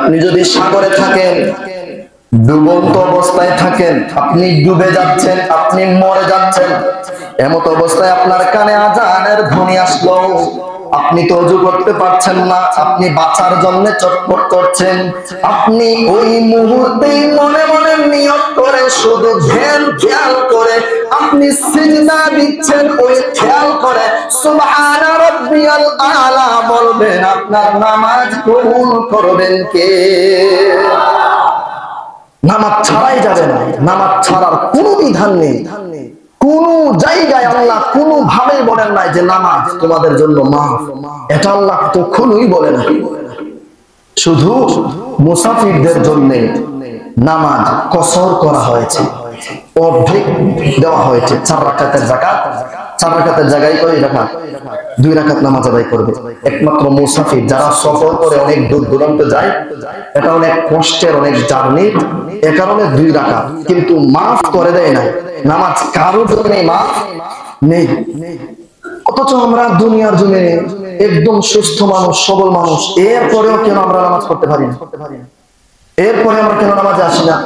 আপনি যদি সাগরে থাকেন, ডুবন্ত অবস্থায় থাকেন, আপনি ডুবে যাচ্ছেন, আপনি মরে যাচ্ছেন, এমত অবস্থায় আপনার কানে আযানের ধ্বনি আসলো, আপনি তো ওযু করতে পারছেন না, আপনি বাঁচার জন্য চটপট করছেন, আপনি ওই মুহূর্তেই মনে মনে নিয়ত করে শুধু খেয়াল করে আপনি সিজদা দিচ্ছেন, ওই খেয়াল করে সুবহানা রাব্বিয়াল আলা বলবেন, আপনার নামাজ কবুল করবেন কে? নামাজ ছাড়াই যাবে না, নামাজ ছাড়ার কোনো বিধান নেই, কোন জায়গায় আল্লাহ কোন ভাবে বলেন নাই যে নামাজ তোমাদের জন্য মাফ, এটা আল্লাহ কখনোই বলে না। শুধু মুসাফিরদের জন্য নামাজ কসর করা হয়েছে, অর্ধেক দেওয়া হয়েছে। 4 রাকাতের যাকাত, 4 রাকাতের জায়গায় কয় রাকাত? 2 রাকাত নামাজ আদায় করবে। একমাত্র মুসাফির যারা সফর করে অনেক দূর দূরান্ত যায়, এটা অনেক কষ্টের, অনেক জার্নি, এ কারণে 2 রাকাত, কিন্তু মাফ করে দেয় না। নামাজ কারোর জন্য মাফ নেই। অথচ আমরা দুনিয়ার জমিনে একদম সুস্থ মানুষ, সবল মানুষ, এরপরেও কেন আমরা নামাজ পড়তে পারি না? এরপরে আমরা কেন নামাজে আসি না?